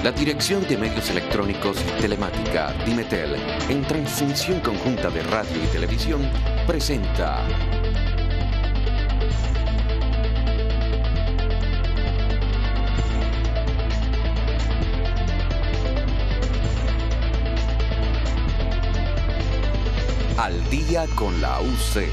La Dirección de Medios Electrónicos y Telemática, Dimetel, en transmisión conjunta de radio y televisión, presenta Al día con la UC.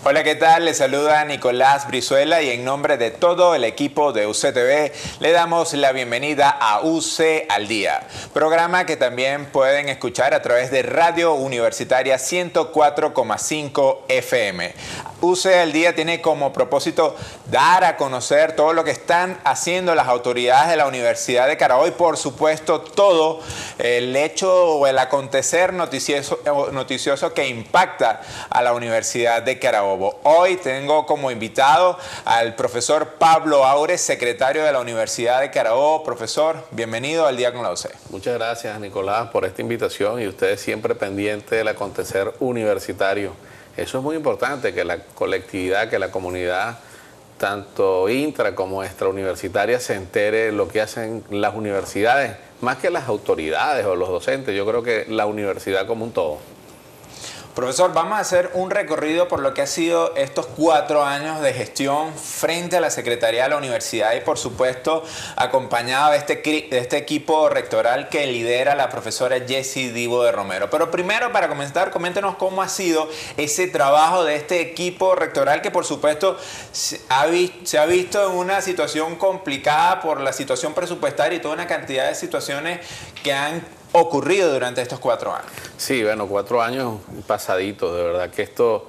Hola, ¿qué tal? Les saluda Nicolás Brizuela y en nombre de todo el equipo de UCTV le damos la bienvenida a UC al Día, programa que también pueden escuchar a través de Radio Universitaria 104,5 FM. UC al Día tiene como propósito dar a conocer todo lo que están haciendo las autoridades de la Universidad de Carabobo y, por supuesto, todo el hecho o el acontecer noticioso que impacta a la Universidad de Carabobo. Hoy tengo como invitado al profesor Pablo Aures, secretario de la Universidad de Carabobo. Profesor, bienvenido al Día con la UC. Muchas gracias, Nicolás, por esta invitación y ustedes siempre pendientes del acontecer universitario. Eso es muy importante, que la colectividad, que la comunidad, tanto intra como extrauniversitaria, se entere de lo que hacen las universidades, más que las autoridades o los docentes. Yo creo que la universidad como un todo. Profesor, vamos a hacer un recorrido por lo que ha sido estos 4 años de gestión frente a la Secretaría de la Universidad y, por supuesto, acompañado de este equipo rectoral que lidera la profesora Jessie Divo de Romero. Pero primero, para comenzar, coméntenos cómo ha sido ese trabajo de este equipo rectoral que, por supuesto, se ha visto en una situación complicada por la situación presupuestaria y toda una cantidad de situaciones que han ocurrido durante estos 4 años. Sí, bueno, 4 años pasaditos, de verdad que esto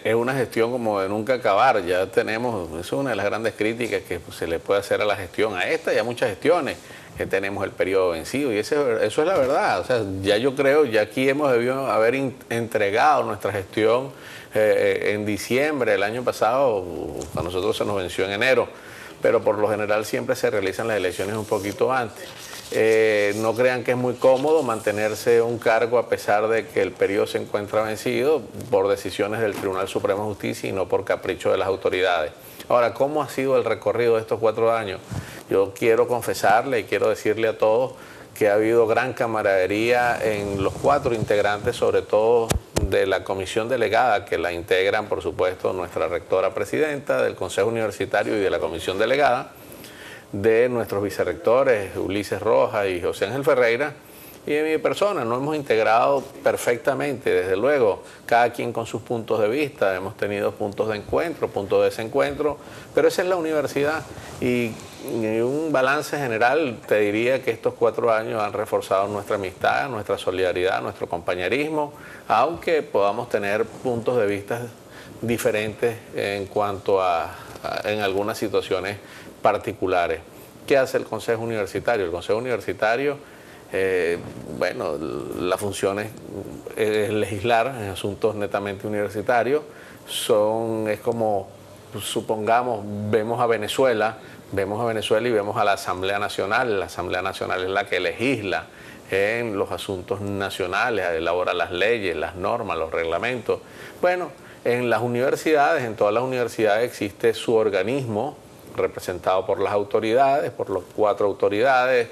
es una gestión como de nunca acabar. Ya tenemos, eso es una de las grandes críticas que se le puede hacer a la gestión, a esta y a muchas gestiones, que tenemos el periodo vencido, y eso es la verdad. O sea, ya yo creo, ya aquí hemos debido haber entregado nuestra gestión en diciembre del año pasado. A nosotros se nos venció en enero, pero por lo general siempre se realizan las elecciones un poquito antes. No crean que es muy cómodo mantenerse un cargo a pesar de que el periodo se encuentra vencido por decisiones del Tribunal Supremo de Justicia y no por capricho de las autoridades. Ahora, ¿cómo ha sido el recorrido de estos 4 años? Yo quiero confesarle y quiero decirle a todos que ha habido gran camaradería en los 4 integrantes, sobre todo de la comisión delegada, que la integran, por supuesto, nuestra rectora presidenta del Consejo Universitario y de la comisión delegada, de nuestros vicerrectores Ulises Rojas y José Ángel Ferreira, y de mi persona. Nos hemos integrado perfectamente, desde luego, cada quien con sus puntos de vista. Hemos tenido puntos de encuentro, puntos de desencuentro, pero esa es la universidad. Y un balance general, te diría que estos 4 años han reforzado nuestra amistad, nuestra solidaridad, nuestro compañerismo, aunque podamos tener puntos de vista diferentes en cuanto en algunas situaciones particulares. ¿Qué hace el Consejo Universitario? El Consejo Universitario, bueno, la función es legislar en asuntos netamente universitarios. Es como, supongamos, vemos a Venezuela y vemos a la Asamblea Nacional. La Asamblea Nacional es la que legisla en los asuntos nacionales, elabora las leyes, las normas, los reglamentos. Bueno, en las universidades, en todas las universidades existe su organismo, representado por las autoridades, por las 4 autoridades,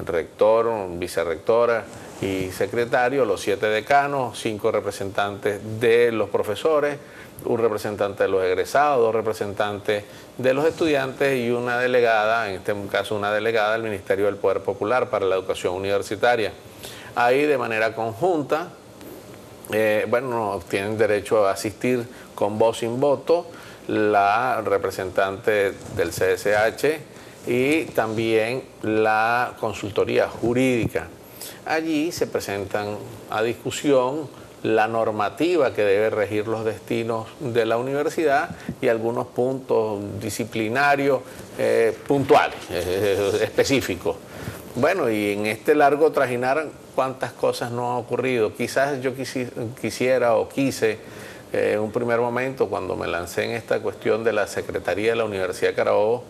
rector, vicerrectora y secretario, los 7 decanos, 5 representantes de los profesores, un representante de los egresados, 2 representantes de los estudiantes y una delegada, en este caso una delegada del Ministerio del Poder Popular para la Educación Universitaria. Ahí, de manera conjunta, bueno, tienen derecho a asistir con voz sin voto la representante del CSH y también la consultoría jurídica. Allí se presentan a discusión la normativa que debe regir los destinos de la universidad y algunos puntos disciplinarios puntuales, específicos. Bueno, y en este largo trajinar, ¿cuántas cosas no han ocurrido? Quizás yo quisiera o quise en un primer momento, cuando me lancé en esta cuestión de la Secretaría de la Universidad de Carabobo,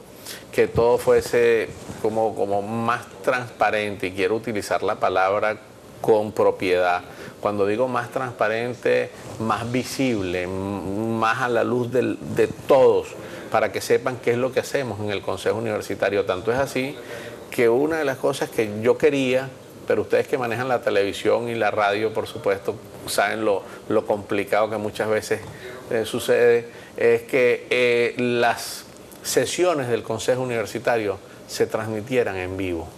que todo fuese como más transparente, y quiero utilizar la palabra con propiedad. Cuando digo más transparente, más visible, más a la luz de todos, para que sepan qué es lo que hacemos en el Consejo Universitario. Tanto es así que una de las cosas que yo quería, pero ustedes que manejan la televisión y la radio, por supuesto, saben lo complicado que muchas veces sucede, es que las sesiones del Consejo Universitario se transmitieran en vivo,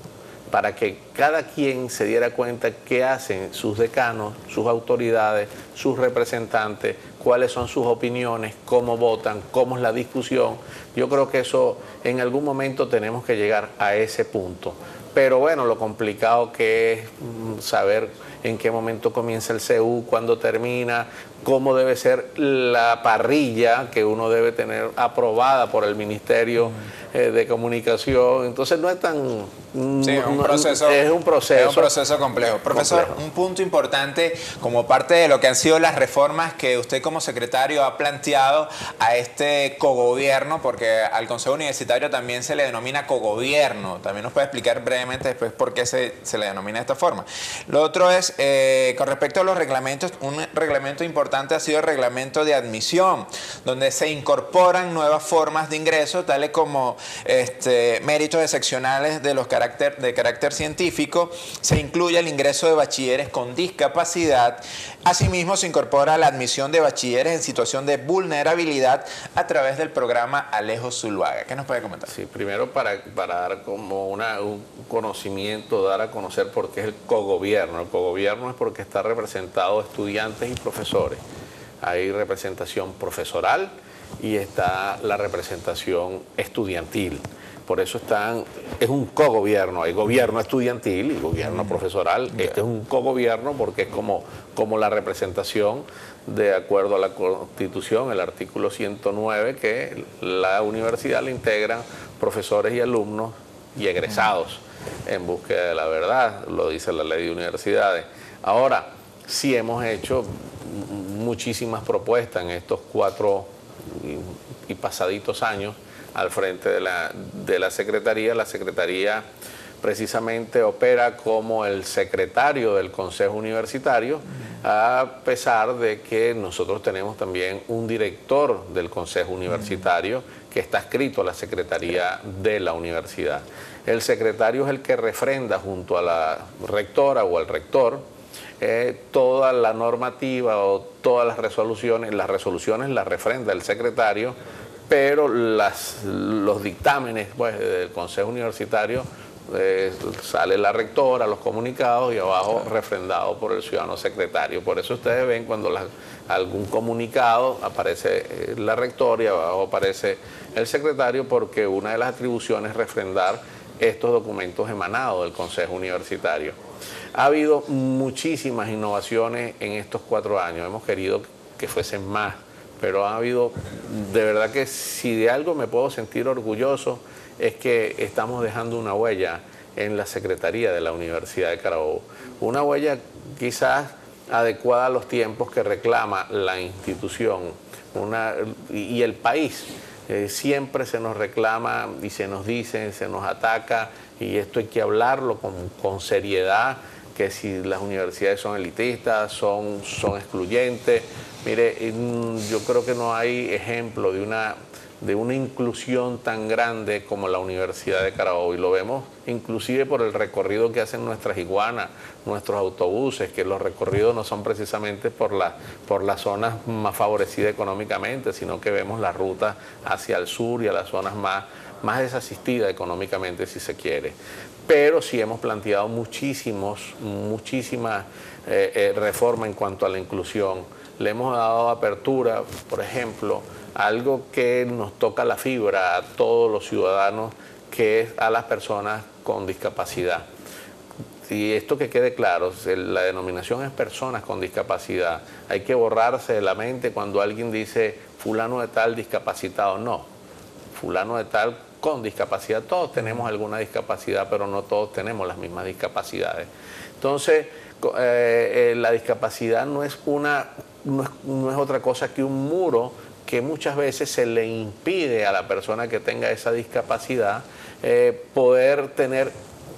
para que cada quien se diera cuenta qué hacen sus decanos, sus autoridades, sus representantes, cuáles son sus opiniones, cómo votan, cómo es la discusión. Yo creo que eso en algún momento tenemos que llegar a ese punto. Pero bueno, lo complicado que es saber en qué momento comienza el CEU, cuándo termina, cómo debe ser la parrilla que uno debe tener aprobada por el Ministerio de Comunicación. Entonces no es tan... Sí, es un proceso. Es un proceso complejo. Profesor, un punto importante como parte de lo que han sido las reformas que usted como secretario ha planteado a este cogobierno, porque al Consejo Universitario también se le denomina cogobierno. También nos puede explicar brevemente después por qué se le denomina de esta forma. Lo otro es, con respecto a los reglamentos, un reglamento importante ha sido el reglamento de admisión, donde se incorporan nuevas formas de ingreso, tales como méritos excepcionales de carácter científico. Se incluye el ingreso de bachilleres con discapacidad. Asimismo, se incorpora la admisión de bachilleres en situación de vulnerabilidad a través del programa Alejo Zuluaga. ¿Qué nos puede comentar? Sí, primero para dar como un conocimiento, dar a conocer por qué es el cogobierno. El cogobierno es porque está representado estudiantes y profesores. Hay representación profesoral y está la representación estudiantil. Por eso es un cogobierno, hay gobierno estudiantil y gobierno profesoral. Este es un cogobierno porque es como la representación de acuerdo a la Constitución, el artículo 109, que la universidad le integran profesores y alumnos y egresados en búsqueda de la verdad, lo dice la ley de universidades. Ahora, sí hemos hecho muchísimas propuestas en estos 4 y pasaditos años al frente de la Secretaría. La Secretaría precisamente opera como el secretario del Consejo Universitario, a pesar de que nosotros tenemos también un director del Consejo Universitario que está adscrito a la Secretaría de la Universidad. El secretario es el que refrenda junto a la rectora o al rector toda la normativa o todas las resoluciones las refrenda el secretario, pero los dictámenes pues, del Consejo Universitario sale la rectora, los comunicados y abajo refrendado por el ciudadano secretario. Por eso ustedes ven cuando algún comunicado aparece la rectora y abajo aparece el secretario, porque una de las atribuciones es refrendar estos documentos emanados del Consejo Universitario. Ha habido muchísimas innovaciones en estos 4 años, hemos querido que fuesen más, pero ha habido, de verdad que si de algo me puedo sentir orgulloso, es que estamos dejando una huella en la Secretaría de la Universidad de Carabobo. Una huella quizás adecuada a los tiempos que reclama la institución y el país. Siempre se nos reclama y se nos dice, se nos ataca, y esto hay que hablarlo con seriedad, que si las universidades son elitistas, son excluyentes. Mire, yo creo que no hay ejemplo de una inclusión tan grande como la Universidad de Carabobo, y lo vemos inclusive por el recorrido que hacen nuestras iguanas, nuestros autobuses, que los recorridos no son precisamente por las zonas más favorecidas económicamente, sino que vemos las rutas hacia el sur y a las zonas más desasistidas económicamente, si se quiere. Pero sí hemos planteado muchísimas reformas en cuanto a la inclusión. Le hemos dado apertura, por ejemplo, a algo que nos toca la fibra a todos los ciudadanos, que es a las personas con discapacidad. Y esto que quede claro, la denominación es personas con discapacidad. Hay que borrarse de la mente cuando alguien dice fulano de tal discapacitado. No, fulano de tal con discapacidad. Todos tenemos alguna discapacidad, pero no todos tenemos las mismas discapacidades. Entonces, la discapacidad no es otra cosa que un muro que muchas veces se le impide a la persona que tenga esa discapacidad poder tener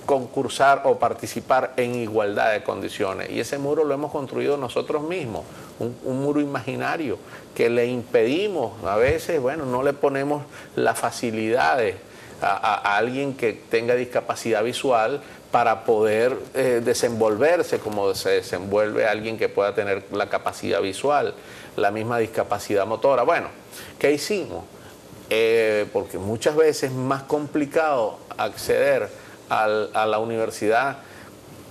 concursar o participar en igualdad de condiciones. Y ese muro lo hemos construido nosotros mismos, un muro imaginario que le impedimos, a veces, bueno, no le ponemos las facilidades a alguien que tenga discapacidad visual para poder desenvolverse como se desenvuelve alguien que pueda tener la capacidad visual, la misma discapacidad motora. Bueno, ¿qué hicimos? Porque muchas veces es más complicado acceder a la universidad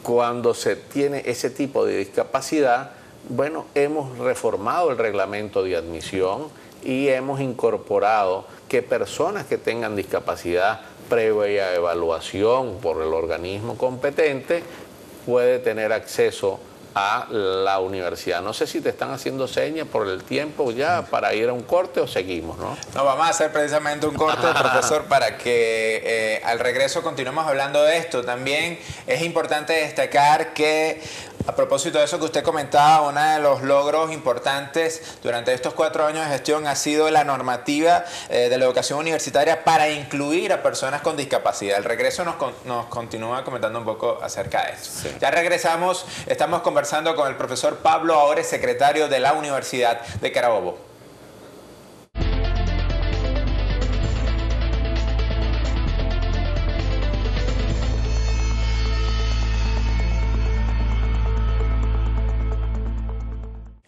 cuando se tiene ese tipo de discapacidad. Bueno, hemos reformado el reglamento de admisión y hemos incorporado que personas que tengan discapacidad previa evaluación por el organismo competente puede tener acceso a la universidad. No sé si te están haciendo señas por el tiempo ya para ir a un corte o seguimos, ¿no? No, vamos a hacer precisamente un corte, profesor, para que al regreso continuemos hablando de esto. También es importante destacar que, a propósito de eso que usted comentaba, uno de los logros importantes durante estos 4 años de gestión ha sido la normativa de la educación universitaria para incluir a personas con discapacidad. El regreso nos continúa comentando un poco acerca de esto. Sí. Ya regresamos, estamos conversando con el profesor Pablo Aores, secretario de la Universidad de Carabobo.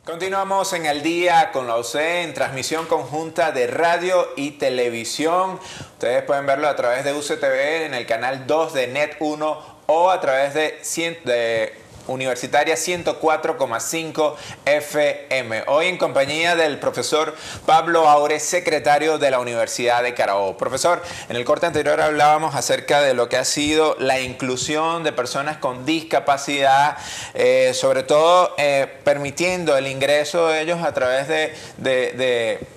Continuamos en Al Día con la UC en transmisión conjunta de radio y televisión. Ustedes pueden verlo a través de UCTV en el canal 2 de Net 1 o a través de Universitaria 104,5 FM. Hoy en compañía del profesor Pablo Aures, secretario de la Universidad de Carabobo. Profesor, en el corte anterior hablábamos acerca de lo que ha sido la inclusión de personas con discapacidad, sobre todo permitiendo el ingreso de ellos a través de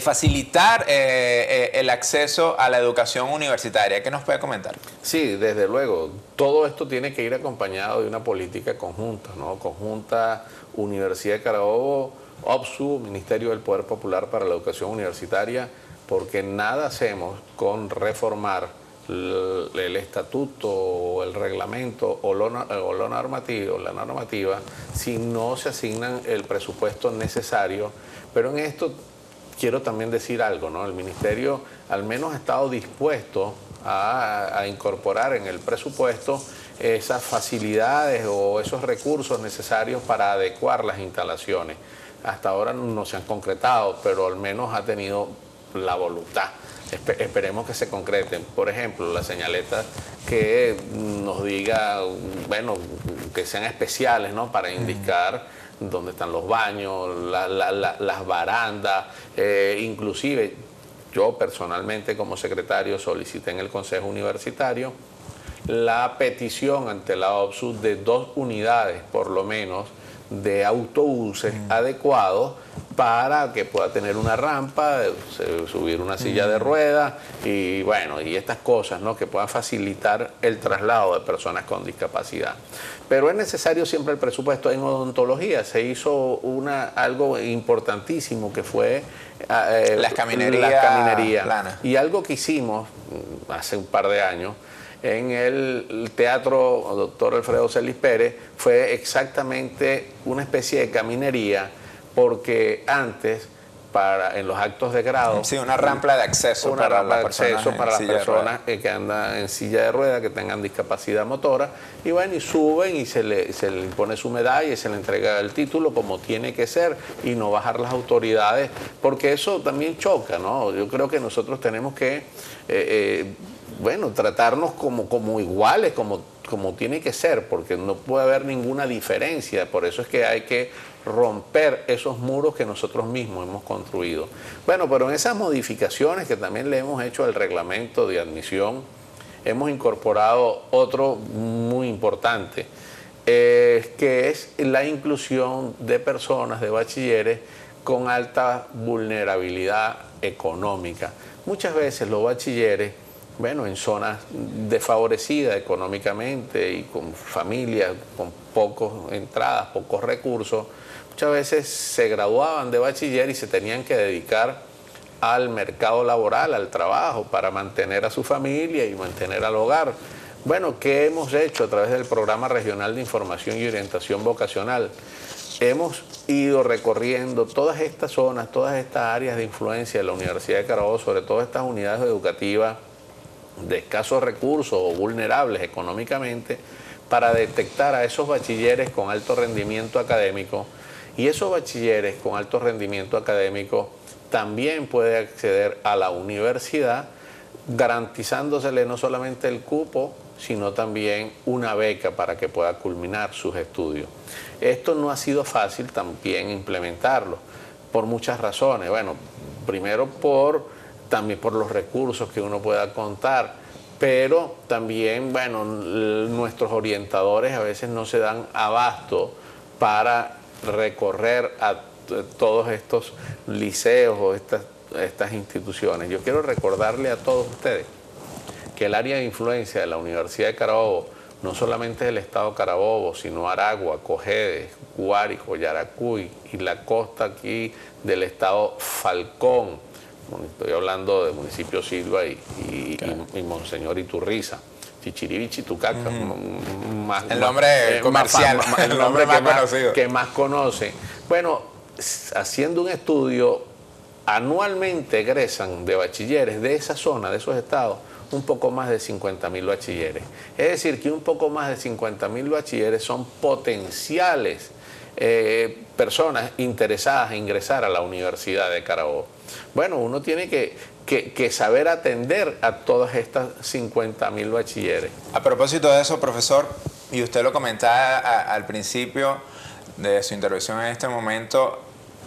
facilitar el acceso a la educación universitaria. ¿Qué nos puede comentar? Sí, desde luego. Todo esto tiene que ir acompañado de una política conjunta, ¿no? Conjunta Universidad de Carabobo, OPSU, Ministerio del Poder Popular para la Educación Universitaria, porque nada hacemos con reformar el estatuto o el reglamento o la normativa si no se asignan el presupuesto necesario. Pero en esto quiero también decir algo, ¿no? El Ministerio al menos ha estado dispuesto a incorporar en el presupuesto esas facilidades o esos recursos necesarios para adecuar las instalaciones. Hasta ahora no se han concretado, pero al menos ha tenido la voluntad. Esperemos que se concreten. Por ejemplo, la señaleta que nos diga, bueno, que sean especiales, ¿no? Para indicar dónde están los baños, las barandas, inclusive yo personalmente como secretario solicité en el Consejo Universitario la petición ante la OPSU de 2 unidades por lo menos de autobuses adecuados para que pueda tener una rampa, subir una silla de ruedas y bueno, y estas cosas, ¿no? Que puedan facilitar el traslado de personas con discapacidad. Pero es necesario siempre el presupuesto. En odontología se hizo algo importantísimo que fue las caminerías planas. Y algo que hicimos hace un par de años en el Teatro Doctor Alfredo Celis Pérez fue exactamente una especie de caminería, porque antes en los actos de grado... Sí, una rampa de acceso para las personas que andan en silla de ruedas, que tengan discapacidad motora, y bueno, y suben y se le impone su medalla y se le entrega el título como tiene que ser, y no bajar las autoridades, porque eso también choca, ¿no? Yo creo que nosotros tenemos que, bueno, tratarnos como iguales, como tiene que ser, porque no puede haber ninguna diferencia. Por eso es que hay que romper esos muros que nosotros mismos hemos construido. Bueno, pero en esas modificaciones que también le hemos hecho al reglamento de admisión, hemos incorporado otro muy importante, que es la inclusión de personas, de bachilleres con alta vulnerabilidad económica. Muchas veces los bachilleres, bueno, en zonas desfavorecidas económicamente y con familias con pocas entradas, pocos recursos, muchas veces se graduaban de bachiller y se tenían que dedicar al mercado laboral, al trabajo, para mantener a su familia y mantener al hogar. Bueno, ¿qué hemos hecho a través del Programa Regional de Información y Orientación Vocacional? Hemos ido recorriendo todas estas zonas, todas estas áreas de influencia de la Universidad de Carabobo, sobre todo estas unidades educativas de escasos recursos o vulnerables económicamente, para detectar a esos bachilleres con alto rendimiento académico, y esos bachilleres con alto rendimiento académico también pueden acceder a la universidad, garantizándosele no solamente el cupo, sino también una beca para que pueda culminar sus estudios. Esto no ha sido fácil también implementarlo, por muchas razones. Bueno, primero también por los recursos que uno pueda contar, pero también, bueno, nuestros orientadores a veces no se dan abasto para recorrer a todos estos liceos o estas instituciones. Yo quiero recordarle a todos ustedes que el área de influencia de la Universidad de Carabobo no solamente es el estado Carabobo, sino Aragua, Cojedes, Guárico, Yaracuy y la costa aquí del estado Falcón. Estoy hablando del municipio Silva y Monseñor Iturriza, Chichiribi, Chitucaca, el nombre comercial, el nombre más conocido, que más conoce. Bueno, haciendo un estudio, anualmente egresan de bachilleres de esa zona, de esos estados, un poco más de 50.000 bachilleres. Es decir, que un poco más de 50.000 bachilleres son potenciales personas interesadas en ingresar a la Universidad de Carabobo. Bueno, uno tiene que saber atender a todas estas 50.000 bachilleres. A propósito de eso, profesor, y usted lo comentaba al principio de su intervención en este momento,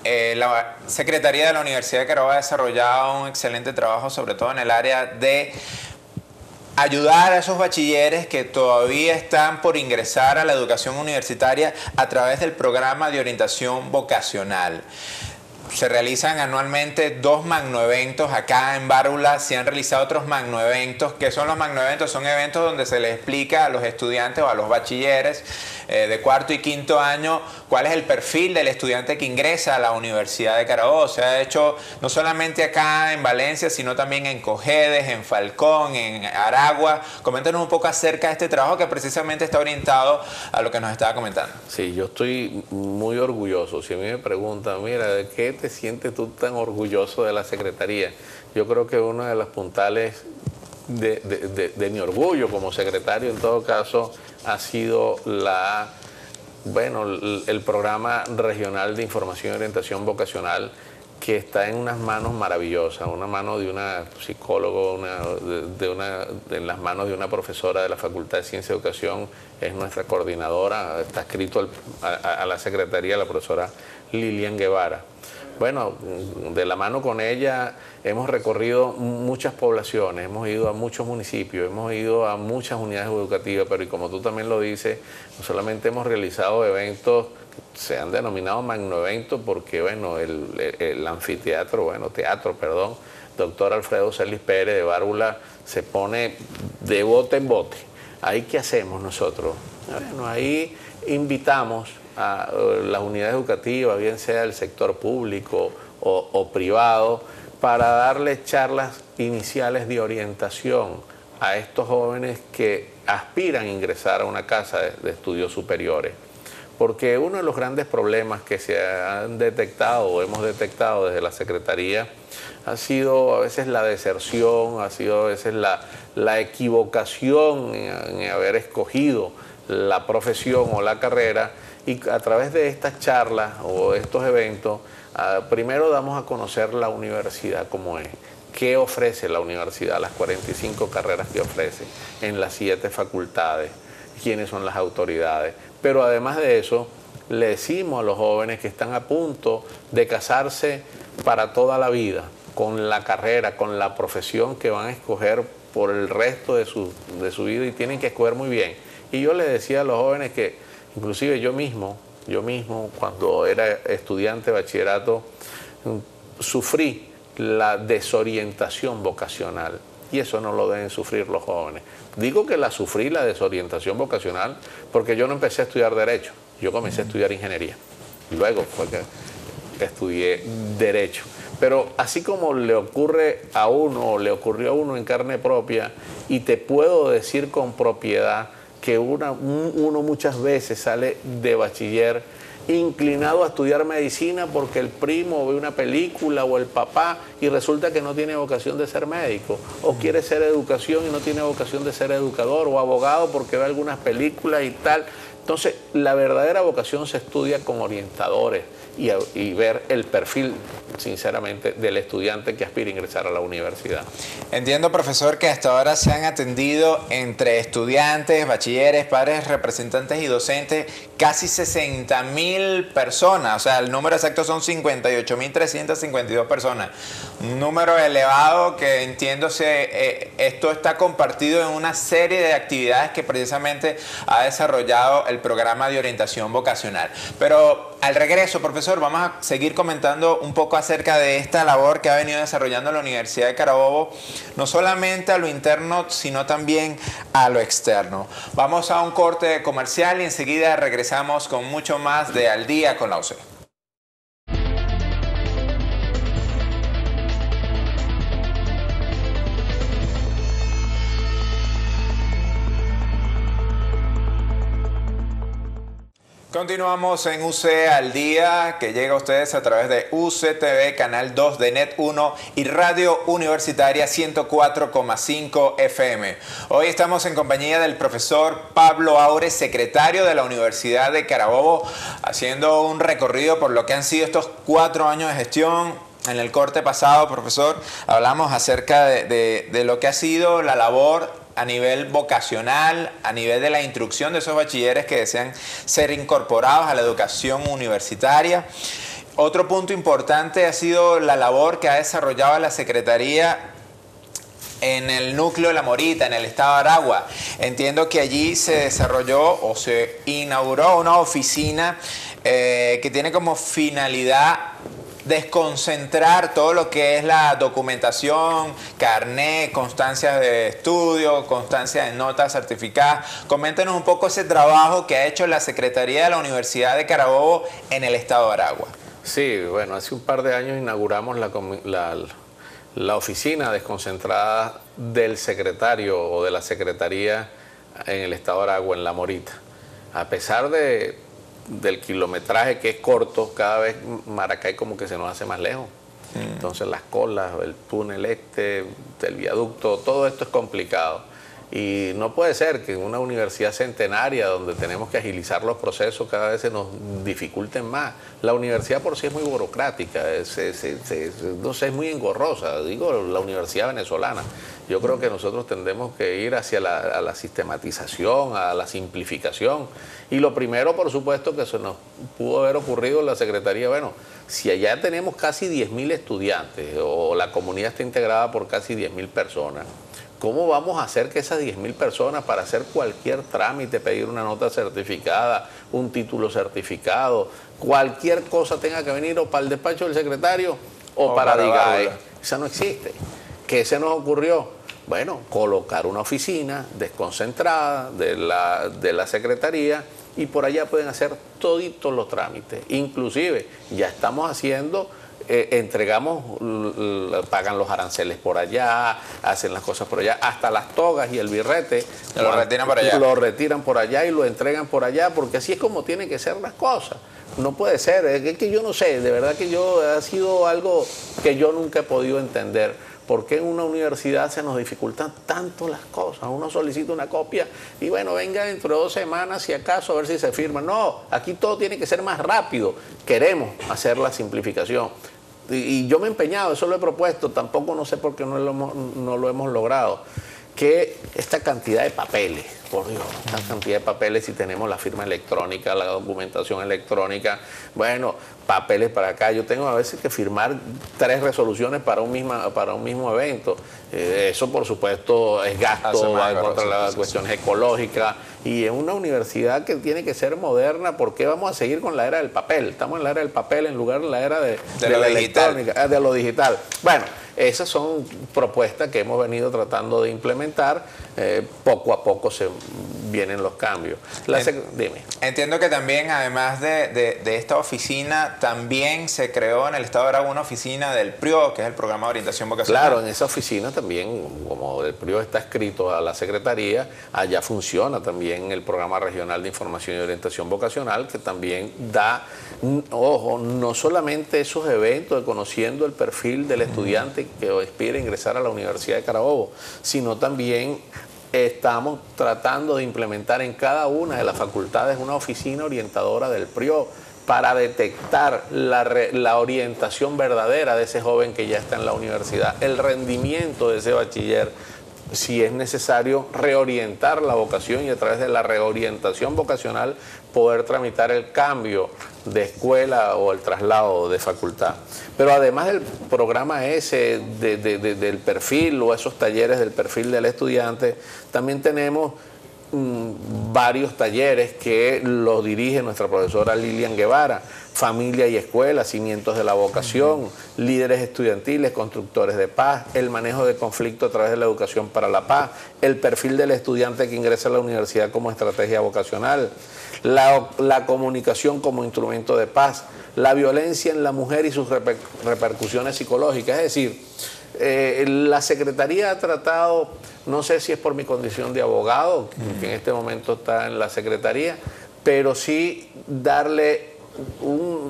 la Secretaría de la Universidad de Carabobo ha desarrollado un excelente trabajo, sobre todo en el área de ayudar a esos bachilleres que todavía están por ingresar a la educación universitaria a través del programa de orientación vocacional. Se realizan anualmente 2 magnoeventos. Acá en Bárula se han realizado otros magnoeventos. ¿Qué son los magnoeventos? Son eventos donde se les explica a los estudiantes o a los bachilleres de cuarto y quinto año cuál es el perfil del estudiante que ingresa a la Universidad de Carabobo. Se ha hecho no solamente acá en Valencia, sino también en Cojedes, en Falcón, en Aragua. Coméntanos un poco acerca de este trabajo que precisamente está orientado a lo que nos estaba comentando. Sí, yo estoy muy orgulloso. Si a mí me preguntan, mira, ¿de qué te sientes tú tan orgulloso de la Secretaría? Yo creo que uno de los puntales de mi orgullo como secretario, en todo caso, ha sido el programa regional de información y orientación vocacional, que está en unas manos maravillosas, una mano de una psicóloga, en las manos de una profesora de la Facultad de Ciencia y Educación, es nuestra coordinadora, está escrito a la Secretaría, la profesora Lilian Guevara. Bueno, de la mano con ella hemos recorrido muchas poblaciones, hemos ido a muchos municipios, hemos ido a muchas unidades educativas, pero y como tú también lo dices, no solamente hemos realizado eventos, se han denominado magnoeventos porque, bueno, el anfiteatro, doctor Alfredo Celis Pérez de Bárula se pone de bote en bote. ¿Ahí qué hacemos nosotros? Bueno, ahí invitamos a las unidades educativas, bien sea del sector público o privado, para darles charlas iniciales de orientación a estos jóvenes que aspiran a ingresar a una casa de estudios superiores. Porque uno de los grandes problemas que se han detectado o hemos detectado desde la Secretaría ha sido a veces la deserción, ha sido a veces la equivocación en haber escogido la profesión o la carrera. Y a través de estas charlas o estos eventos, primero damos a conocer la universidad como es. ¿Qué ofrece la universidad? Las 45 carreras que ofrece en las 7 facultades. ¿Quiénes son las autoridades? Pero además de eso, le decimos a los jóvenes que están a punto de casarse para toda la vida, con la carrera, con la profesión que van a escoger por el resto de su vida, y tienen que escoger muy bien. Y yo les decía a los jóvenes que, inclusive yo mismo, cuando era estudiante de bachillerato, sufrí la desorientación vocacional, y eso no lo deben sufrir los jóvenes. Digo que la sufrí, la desorientación vocacional, porque yo no empecé a estudiar Derecho, yo comencé a estudiar Ingeniería. Luego fue que estudié Derecho. Pero así como le ocurre a uno, o le ocurrió a uno en carne propia, y te puedo decir con propiedad que uno muchas veces sale de bachiller inclinado a estudiar medicina porque el primo ve una película o el papá y resulta que no tiene vocación de ser médico, o quiere ser educación y no tiene vocación de ser educador, o abogado porque ve algunas películas y tal. Entonces, la verdadera vocación se estudia con orientadores y ver el perfil, sinceramente, del estudiante que aspira a ingresar a la universidad. Entiendo, profesor, que hasta ahora se han atendido entre estudiantes, bachilleres, padres, representantes y docentes casi 60.000 personas. O sea, el número exacto son 58.352 personas. Un número elevado que entiendo esto está compartido en una serie de actividades que precisamente ha desarrollado el programa de orientación vocacional. Pero al regreso, profesor, vamos a seguir comentando un poco acerca de esta labor que ha venido desarrollando la Universidad de Carabobo, no solamente a lo interno, sino también a lo externo. Vamos a un corte comercial y enseguida regresamos con mucho más de Al Día con la UC. Continuamos en UC al Día, que llega a ustedes a través de UCTV, Canal 2 de Net 1 y Radio Universitaria 104,5 FM. Hoy estamos en compañía del profesor Pablo Aure, secretario de la Universidad de Carabobo, haciendo un recorrido por lo que han sido estos 4 años de gestión. En el corte pasado, profesor, hablamos acerca de lo que ha sido la labor a nivel vocacional, a nivel de la instrucción de esos bachilleres que desean ser incorporados a la educación universitaria. Otro punto importante ha sido la labor que ha desarrollado la Secretaría en el núcleo de La Morita, en el estado de Aragua. Entiendo que allí se desarrolló o se inauguró una oficina que tiene como finalidad desconcentrar todo lo que es la documentación, carnet, constancias de estudio, constancias de notas certificadas. Coméntenos un poco ese trabajo que ha hecho la Secretaría de la Universidad de Carabobo en el estado de Aragua. Sí, bueno, hace un par de años inauguramos la oficina desconcentrada del secretario o de la Secretaría en el estado de Aragua, en La Morita. A pesar del kilometraje que es corto, cada vez Maracay como que se nos hace más lejos. Entonces las colas, el túnel el viaducto, todo esto es complicado. Y no puede ser que en una universidad centenaria donde tenemos que agilizar los procesos cada vez se nos dificulten más. La universidad por sí es muy burocrática, no sé, es muy engorrosa, digo la universidad venezolana. Yo creo que nosotros tendemos que ir hacia la sistematización, a la simplificación. Y lo primero, por supuesto, que se nos pudo haber ocurrido en la Secretaría, bueno, si allá tenemos casi 10.000 estudiantes o la comunidad está integrada por casi 10.000 personas, ¿cómo vamos a hacer que esas 10.000 personas para hacer cualquier trámite, pedir una nota certificada, un título certificado, cualquier cosa tenga que venir o para el despacho del secretario o para DIGAE? Esa no existe. ¿Qué se nos ocurrió? Bueno, colocar una oficina desconcentrada de la Secretaría y por allá pueden hacer toditos los trámites. Inclusive ya estamos haciendo... entregamos, pagan los aranceles por allá, hacen las cosas por allá, hasta las togas y el birrete lo retiran por allá. Lo retiran por allá y lo entregan por allá, porque así es como tienen que ser las cosas. No puede ser, es que yo no sé, de verdad que ha sido algo que yo nunca he podido entender. ¿Por qué en una universidad se nos dificultan tanto las cosas? Uno solicita una copia y bueno, venga dentro de 2 semanas si acaso a ver si se firma. No, aquí todo tiene que ser más rápido. Queremos hacer la simplificación. Y yo me he empeñado, eso lo he propuesto, tampoco no sé por qué no lo hemos logrado. Que esta cantidad de papeles, por Dios, esta cantidad de papeles, si tenemos la firma electrónica, la documentación electrónica, bueno, papeles para acá. Yo tengo a veces que firmar 3 resoluciones para un mismo evento. Eso, por supuesto, es gasto, va contra las cuestiones ecológicas. Y en una universidad que tiene que ser moderna, ¿por qué vamos a seguir con la era del papel? Estamos en la era del papel en lugar de la era de la electrónica, de lo digital. Bueno, esas son propuestas que hemos venido tratando de implementar. Poco a poco se vienen los cambios. Dime. Entiendo que también, además de esta oficina, también se creó en el Estado de Aragua una oficina del PRIO, que es el Programa de Orientación Vocacional. Claro, en esa oficina también, como el PRIO está escrito a la Secretaría, allá funciona también el Programa Regional de Información y Orientación Vocacional, que también da, ojo, no solamente esos eventos de conociendo el perfil del estudiante que aspira a ingresar a la Universidad de Carabobo, sino también estamos tratando de implementar en cada una de las facultades una oficina orientadora del PRIO para detectar la orientación verdadera de ese joven que ya está en la universidad, el rendimiento de ese bachiller, si es necesario reorientar la vocación y a través de la reorientación vocacional poder tramitar el cambio de escuela o el traslado de facultad. Pero además del programa ese del perfil o esos talleres del perfil del estudiante, también tenemos varios talleres que los dirige nuestra profesora Lilian Guevara: Familia y Escuela, Cimientos de la Vocación, Líderes Estudiantiles, Constructores de Paz, el manejo de conflicto a través de la educación para la paz, el perfil del estudiante que ingresa a la universidad como estrategia vocacional, la comunicación como instrumento de paz, la violencia en la mujer y sus repercusiones psicológicas. Es decir, la Secretaría ha tratado, no sé si es por mi condición de abogado, que en este momento está en la Secretaría, pero sí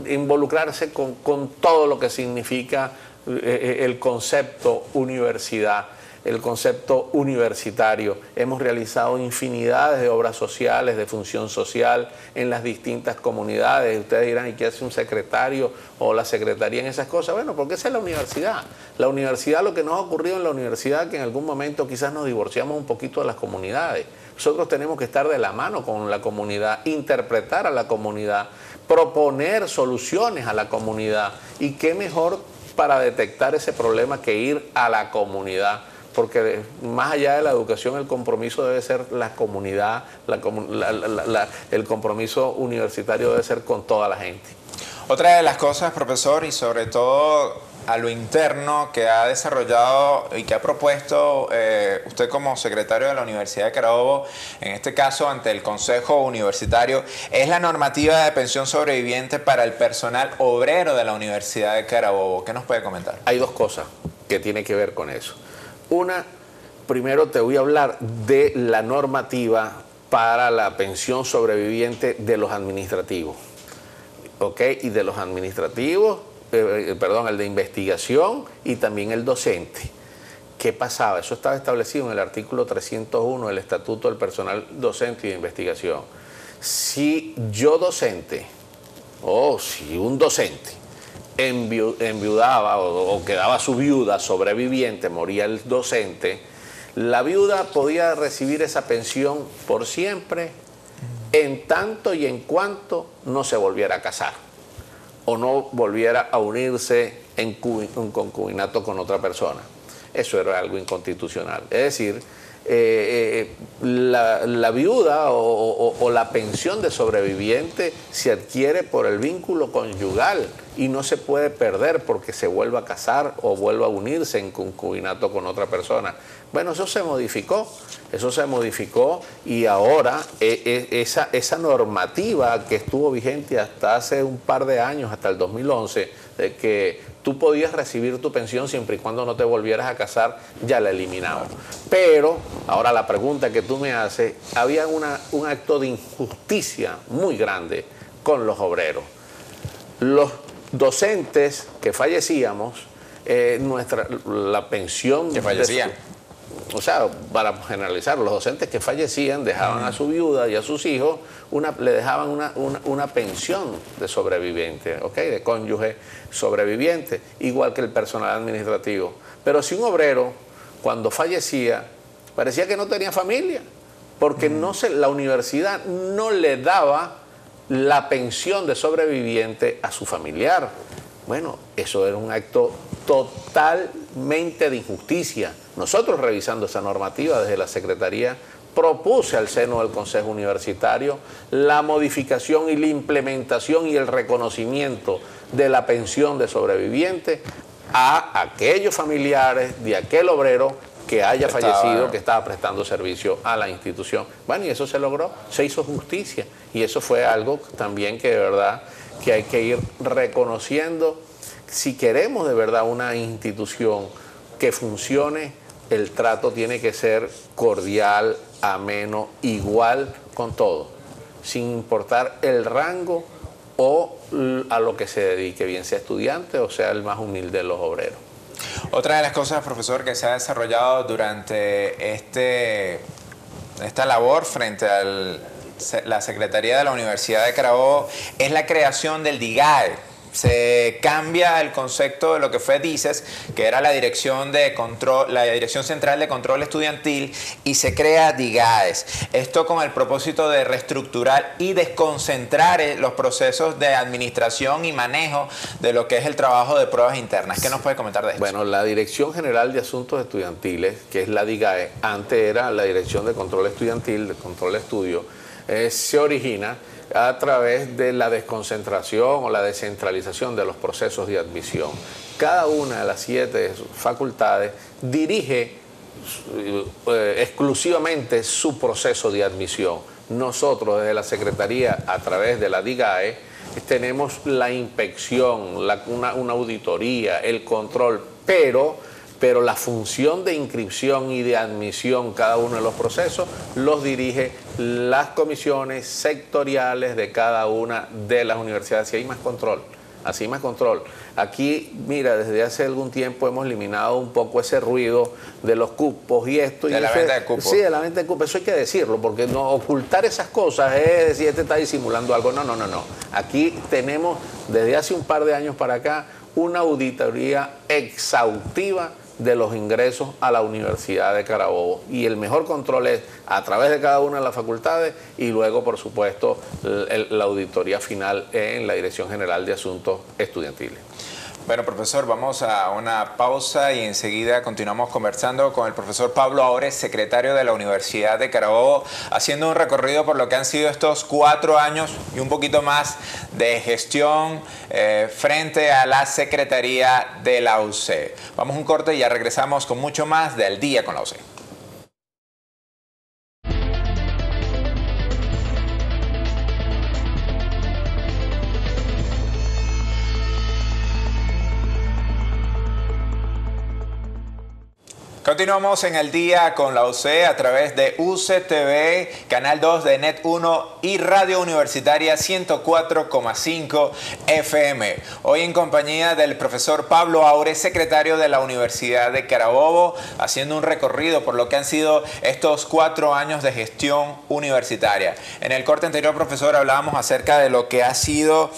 involucrarse con todo lo que significa el concepto universidad, el concepto universitario. Hemos realizado infinidades de obras sociales, de función social en las distintas comunidades. Ustedes dirán, ¿y qué hace un secretario o la secretaría en esas cosas? Bueno, porque esa es la universidad. La universidad, lo que nos ha ocurrido en la universidad, que en algún momento quizás nos divorciamos un poquito de las comunidades. Nosotros tenemos que estar de la mano con la comunidad, interpretar a la comunidad, proponer soluciones a la comunidad. ¿Y qué mejor para detectar ese problema que ir a la comunidad? Porque más allá de la educación, el compromiso debe ser la comunidad, el compromiso universitario debe ser con toda la gente. Otra de las cosas, profesor, y sobre todo a lo interno que ha desarrollado y que ha propuesto usted como secretario de la Universidad de Carabobo, en este caso ante el Consejo Universitario, es la normativa de pensión sobreviviente para el personal obrero de la Universidad de Carabobo. ¿Qué nos puede comentar? Hay dos cosas que tienen que ver con eso. Una, primero te voy a hablar de la normativa para la pensión sobreviviente de los administrativos, ¿ok? Y de los administrativos, el de investigación y también el docente. ¿Qué pasaba? Eso estaba establecido en el artículo 301 del Estatuto del Personal Docente y de Investigación. Si yo docente, o si un docente, enviudaba o quedaba su viuda sobreviviente, moría el docente, la viuda podía recibir esa pensión por siempre, en tanto y en cuanto no se volviera a casar o no volviera a unirse en concubinato con otra persona. Eso era algo inconstitucional. Es decir, la viuda o la pensión de sobreviviente se adquiere por el vínculo conyugal y no se puede perder porque se vuelva a casar o vuelva a unirse en concubinato con otra persona. Bueno, eso se modificó y ahora esa normativa que estuvo vigente hasta hace un par de años, hasta el 2011, de que tú podías recibir tu pensión siempre y cuando no te volvieras a casar, ya la eliminamos. Pero ahora la pregunta que tú me haces, había un acto de injusticia muy grande con los obreros. Los docentes que fallecíamos, la pensión... ¿Que fallecían? O sea, para generalizar, los docentes que fallecían dejaban a su viuda y a sus hijos, le dejaban una pensión de sobreviviente, ¿ok? De cónyuge sobreviviente, igual que el personal administrativo. Pero si un obrero, cuando fallecía, parecía que no tenía familia, porque la universidad no le daba la pensión de sobreviviente a su familiar. Bueno, eso era un acto totalmente de injusticia. Nosotros, revisando esa normativa desde la Secretaría, propuse al seno del Consejo Universitario la modificación y la implementación y el reconocimiento de la pensión de sobreviviente a aquellos familiares de aquel obrero que haya fallecido, que estaba prestando servicio a la institución. Bueno, y eso se logró, se hizo justicia. Y eso fue algo también que de verdad que hay que ir reconociendo. Si queremos de verdad una institución que funcione, el trato tiene que ser cordial, ameno, igual con todo, sin importar el rango o a lo que se dedique, bien sea estudiante o sea el más humilde de los obreros. Otra de las cosas, profesor, que se ha desarrollado durante esta labor frente a la Secretaría de la Universidad de Carabobo es la creación del DIGAE. Se cambia el concepto de lo que fue DICES, que era la Dirección Central de Control Estudiantil, y se crea DIGAES. Esto con el propósito de reestructurar y desconcentrar los procesos de administración y manejo de lo que es el trabajo de pruebas internas. ¿Qué nos puede comentar de esto? Bueno, la Dirección General de Asuntos Estudiantiles, que es la DIGAE, antes era la Dirección de Control Estudiantil, de Control de Estudio, se origina a través de la desconcentración o la descentralización de los procesos de admisión. Cada una de las 7 facultades dirige exclusivamente su proceso de admisión. Nosotros desde la Secretaría, a través de la DIGAE, tenemos la inspección, una auditoría, el control, pero la función de inscripción y de admisión, cada uno de los procesos, los dirige las comisiones sectoriales de cada una de las universidades. Así hay más control, así hay más control. Aquí, mira, desde hace algún tiempo hemos eliminado un poco ese ruido de los cupos y esto. De la venta de cupos. Sí, de la venta de cupos, eso hay que decirlo, porque no ocultar esas cosas es decir, este está disimulando algo. No. Aquí tenemos, desde hace un par de años para acá, una auditoría exhaustiva de los ingresos a la Universidad de Carabobo, y el mejor control es a través de cada una de las facultades y luego, por supuesto, la auditoría final en la Dirección General de Asuntos Estudiantiles. Bueno, profesor, vamos a una pausa y enseguida continuamos conversando con el profesor Pablo Aures, secretario de la Universidad de Carabobo, haciendo un recorrido por lo que han sido estos 4 años y un poquito más de gestión frente a la Secretaría de la UC. Vamos a un corte y ya regresamos con mucho más del Día con la UC. Continuamos en el día con la UC a través de UCTV, Canal 2 de Net 1 y Radio Universitaria 104,5 FM. Hoy en compañía del profesor Pablo Aures, secretario de la Universidad de Carabobo, haciendo un recorrido por lo que han sido estos 4 años de gestión universitaria. En el corte anterior, profesor, hablábamos acerca de lo que ha sido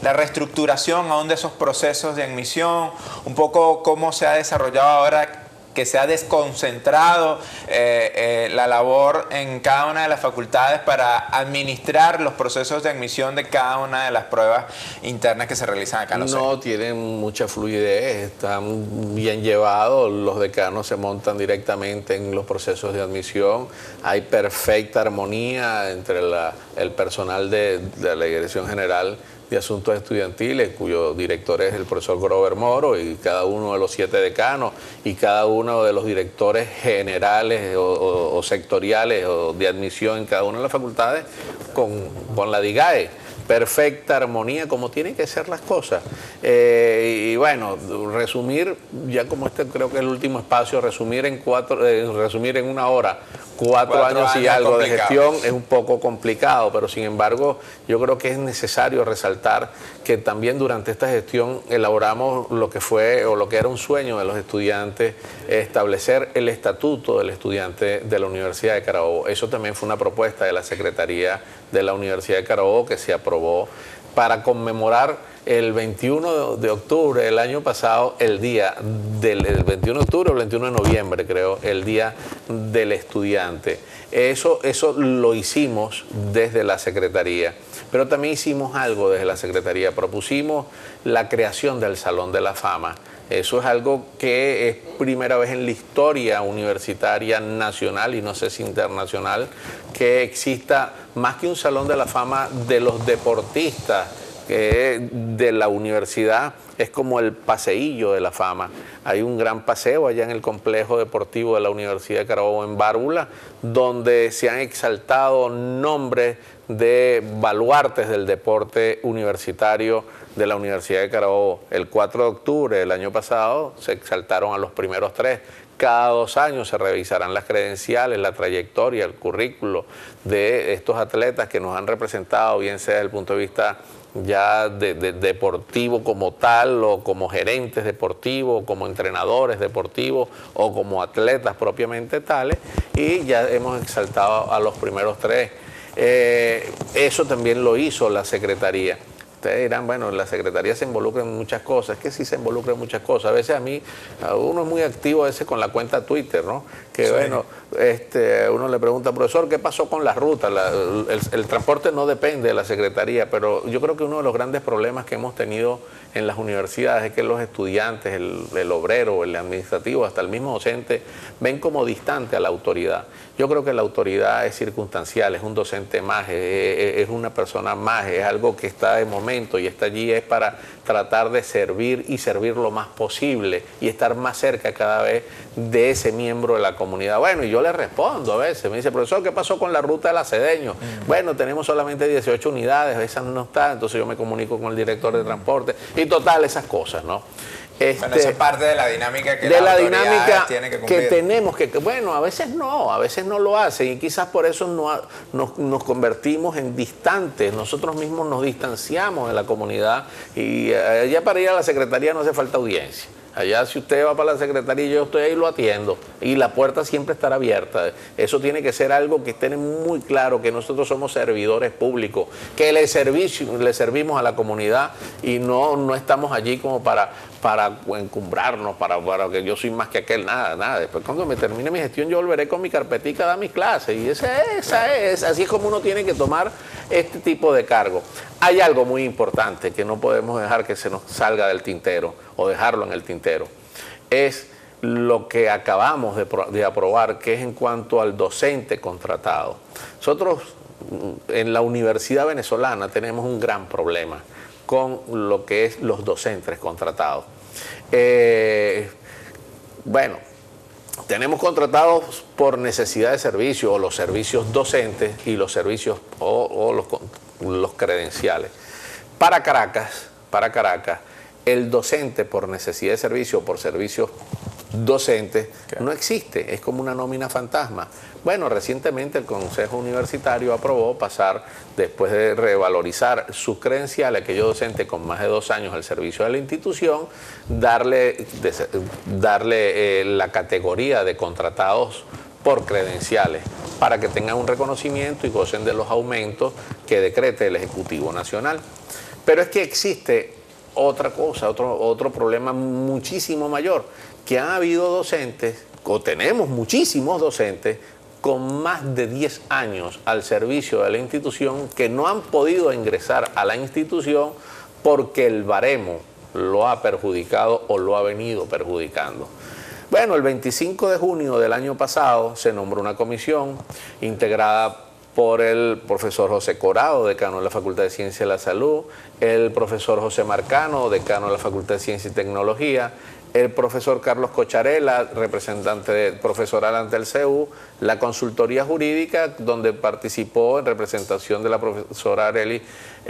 la reestructuración aún de esos procesos de admisión, un poco cómo se ha desarrollado ahora que se ha desconcentrado la labor en cada una de las facultades para administrar los procesos de admisión de cada una de las pruebas internas que se realizan acá en los No tienen mucha fluidez, están bien llevados, los decanos se montan directamente en los procesos de admisión, hay perfecta armonía entre el personal de la Dirección General de Asuntos Estudiantiles, cuyo director es el profesor Grover Moro, y cada uno de los 7 decanos y cada uno de los directores generales o sectoriales o de admisión en cada una de las facultades con la DIGAE. Perfecta armonía, como tienen que ser las cosas. Y bueno, resumir, ya como este creo que es el último espacio, resumir en 1 hora, 4 años y algo de gestión es un poco complicado, pero sin embargo yo creo que es necesario resaltar que también durante esta gestión elaboramos lo que fue o lo que era un sueño de los estudiantes, establecer el estatuto del estudiante de la Universidad de Carabobo. Eso también fue una propuesta de la Secretaría de la Universidad de Carabobo que se aprobó para conmemorar el 21 de octubre del año pasado, el 21 de octubre o el 21 de noviembre, creo, el Día del Estudiante. Eso lo hicimos desde la Secretaría, pero también hicimos algo desde la Secretaría. Propusimos la creación del Salón de la Fama. Eso es algo que es primera vez en la historia universitaria nacional y no sé si internacional, que exista más que un Salón de la Fama de los deportistas de la universidad es como el paseillo de la fama. Hay un gran paseo allá en el complejo deportivo de la Universidad de Carabobo en Bárbula, donde se han exaltado nombres de baluartes del deporte universitario de la Universidad de Carabobo. El 4 de octubre del año pasado se exaltaron a los primeros 3. Cada 2 años se revisarán las credenciales, la trayectoria, el currículo de estos atletas que nos han representado, bien sea desde el punto de vista ya de deportivo como tal, o como gerentes deportivos, o como entrenadores deportivos, o como atletas propiamente tales, y ya hemos exaltado a los primeros 3. Eso también lo hizo la Secretaría. Ustedes dirán, bueno, la Secretaría se involucra en muchas cosas. Es que sí se involucra en muchas cosas. A veces uno es muy activo a veces con la cuenta Twitter, ¿no? Que sí. Bueno, uno le pregunta, profesor, ¿qué pasó con las rutas? El transporte no depende de la Secretaría, pero yo creo que uno de los grandes problemas que hemos tenido en las universidades es que los estudiantes, el obrero, el administrativo, hasta el mismo docente, ven como distante a la autoridad. Yo creo que la autoridad es circunstancial, es un docente más, es una persona más, es algo que está de momento y está allí es para tratar de servir y servir lo más posible y estar más cerca cada vez de ese miembro de la comunidad. Bueno, y yo le respondo a veces, me dice, profesor, ¿qué pasó con la ruta de la Cedeño? Bueno, tenemos solamente 18 unidades, esa no está, entonces yo me comunico con el director de transporte y total, esas cosas, ¿no? Bueno, esa es parte de la dinámica que la dinámica tiene que cumplir. Que tenemos que, bueno, a veces no lo hacen y quizás por eso nos convertimos en distantes, nosotros mismos nos distanciamos de la comunidad y allá para ir a la Secretaría no hace falta audiencia. Allá si usted va para la Secretaría, yo estoy ahí, lo atiendo y la puerta siempre estará abierta. Eso tiene que ser algo que estén muy claro, que nosotros somos servidores públicos, que le servimos a la comunidad y no estamos allí como para encumbrarnos, para que yo soy más que aquel, nada. Después cuando me termine mi gestión yo volveré con mi carpetica a dar mis clases y así es como uno tiene que tomar este tipo de cargo. Hay algo muy importante que no podemos dejar que se nos salga del tintero o dejarlo en el tintero. Es lo que acabamos de aprobar, que es en cuanto al docente contratado. Nosotros en la Universidad Venezolana tenemos un gran problema con lo que es los docentes contratados. Bueno, tenemos contratados por necesidad de servicio o los servicios docentes y los servicios o los credenciales. Para Caracas, el docente por necesidad de servicio o por servicios docentes no existe, es como una nómina fantasma. Bueno, recientemente el Consejo Universitario aprobó pasar, después de revalorizar sus credenciales, aquellos docentes con más de 2 años al servicio de la institución, darle la categoría de contratados por credenciales, para que tengan un reconocimiento y gocen de los aumentos que decrete el Ejecutivo Nacional. Pero es que existe otra cosa, otro problema muchísimo mayor, que ha habido docentes, o tenemos muchísimos docentes, con más de 10 años al servicio de la institución que no han podido ingresar a la institución porque el baremo lo ha perjudicado o lo ha venido perjudicando. Bueno, el 25 de junio del año pasado se nombró una comisión integrada por el profesor José Corado, decano de la Facultad de Ciencia de la Salud, el profesor José Marcano, decano de la Facultad de Ciencia y Tecnología, el profesor Carlos Cocharela, representante profesoral ante el CEU, la consultoría jurídica, donde participó en representación de la profesora Arely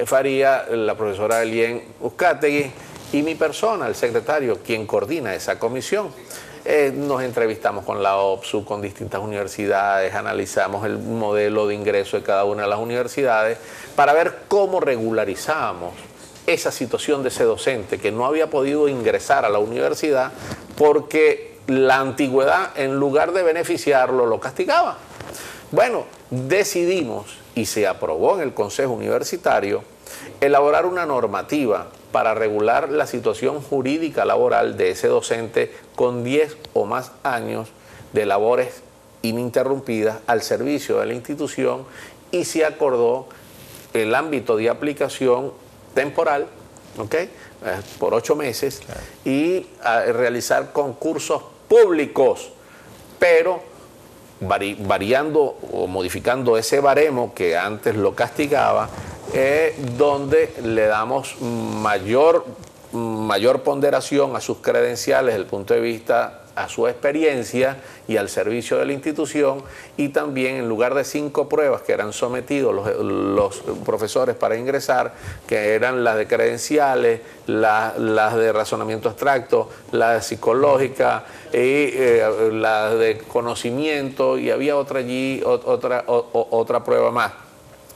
Faría, la profesora Elien Uzcategui y mi persona, el secretario, quien coordina esa comisión. Nos entrevistamos con la OPSU, con distintas universidades, analizamos el modelo de ingreso de cada una de las universidades para ver cómo regularizábamos esa situación de ese docente que no había podido ingresar a la universidad porque la antigüedad, en lugar de beneficiarlo, lo castigaba. Bueno, decidimos, y se aprobó en el Consejo Universitario, elaborar una normativa para regular la situación jurídica laboral de ese docente con 10 o más años de labores ininterrumpidas al servicio de la institución, y se acordó el ámbito de aplicación temporal, por 8 meses, y realizar concursos públicos, pero variando o modificando ese baremo que antes lo castigaba, donde le damos mayor ponderación a sus credenciales desde el punto de vista a su experiencia y al servicio de la institución, y también en lugar de 5 pruebas que eran sometidos los profesores para ingresar, que eran las de credenciales, las de razonamiento abstracto, las de psicológica y las de conocimiento, y había otra prueba más.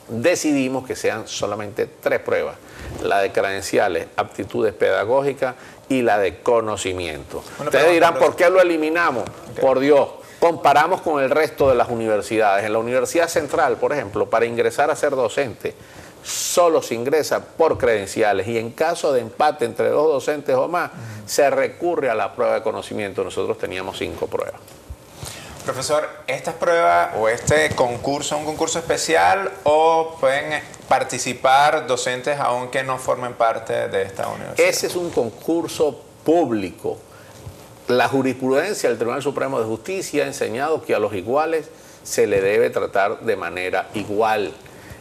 Decidimos que sean solamente 3 pruebas, la de credenciales, aptitudes pedagógicas y la de conocimiento. Ustedes dirán, ¿por qué lo eliminamos? Okay. Por Dios, comparamos con el resto de las universidades. En la Universidad Central, por ejemplo, para ingresar a ser docente, solo se ingresa por credenciales, y en caso de empate entre 2 docentes o más, se recurre a la prueba de conocimiento. Nosotros teníamos 5 pruebas. Profesor, ¿estas pruebas o este concurso es un concurso especial o pueden participar docentes aunque no formen parte de esta universidad? Ese es un concurso público. La jurisprudencia del Tribunal Supremo de Justicia ha enseñado que a los iguales se le debe tratar de manera igual.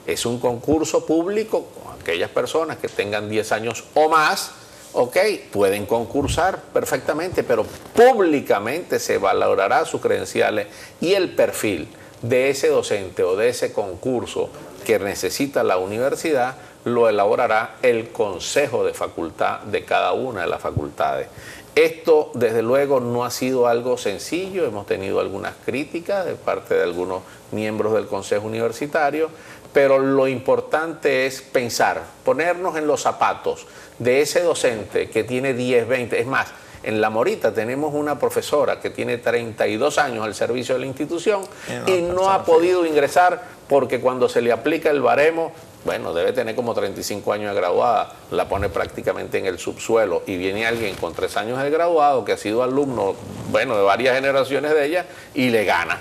Es un concurso público con aquellas personas que tengan 10 años o más. Ok, pueden concursar perfectamente, pero públicamente se valorará sus credenciales y el perfil de ese docente o de ese concurso que necesita la universidad lo elaborará el consejo de facultad de cada una de las facultades. Esto, desde luego, no ha sido algo sencillo. Hemos tenido algunas críticas de parte de algunos miembros del consejo universitario, pero lo importante es pensar, ponernos en los zapatos de ese docente que tiene 10, 20, es más, en La Morita tenemos una profesora que tiene 32 años al servicio de la institución y no ha podido ingresar porque cuando se le aplica el baremo, bueno, debe tener como 35 años de graduada, la pone prácticamente en el subsuelo, y viene alguien con 3 años de graduado que ha sido alumno, bueno, de varias generaciones de ella, y le gana.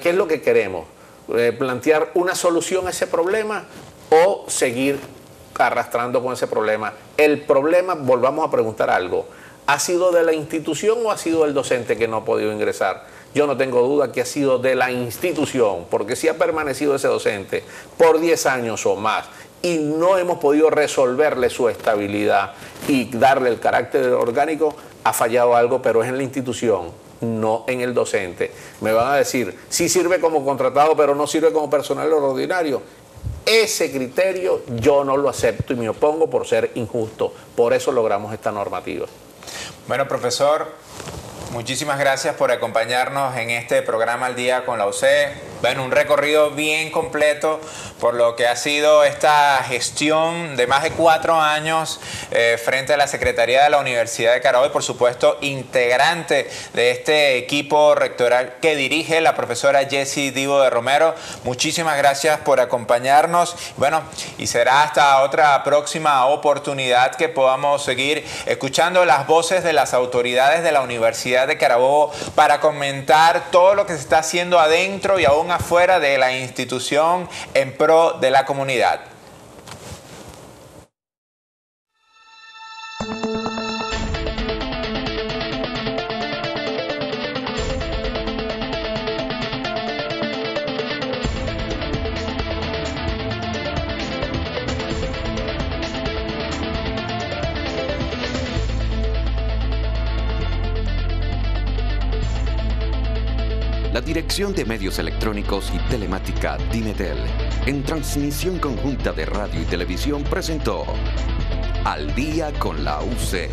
¿Qué es lo que queremos? ¿Plantear una solución a ese problema o seguir arrastrando con ese problema? El problema, volvamos a preguntar algo, ¿ha sido de la institución o ha sido del docente que no ha podido ingresar? Yo no tengo duda que ha sido de la institución, porque si ha permanecido ese docente por 10 años o más y no hemos podido resolverle su estabilidad y darle el carácter orgánico, ha fallado algo, pero es en la institución, no en el docente. Me van a decir, sí sirve como contratado, pero no sirve como personal ordinario. Ese criterio yo no lo acepto y me opongo por ser injusto. Por eso logramos esta normativa. Bueno, profesor, muchísimas gracias por acompañarnos en este programa Al Día con la UC. Bueno, un recorrido bien completo por lo que ha sido esta gestión de más de 4 años frente a la Secretaría de la Universidad de Carabobo y, por supuesto, integrante de este equipo rectoral que dirige la profesora Jessie Divo de Romero. Muchísimas gracias por acompañarnos. Bueno, y será hasta otra próxima oportunidad que podamos seguir escuchando las voces de las autoridades de la Universidad de Carabobo para comentar todo lo que se está haciendo adentro y aún afuera de la institución en pro de la comunidad. La Dirección de Medios Electrónicos y Telemática Dimetel, en transmisión conjunta de radio y televisión, presentó Al Día con la UC.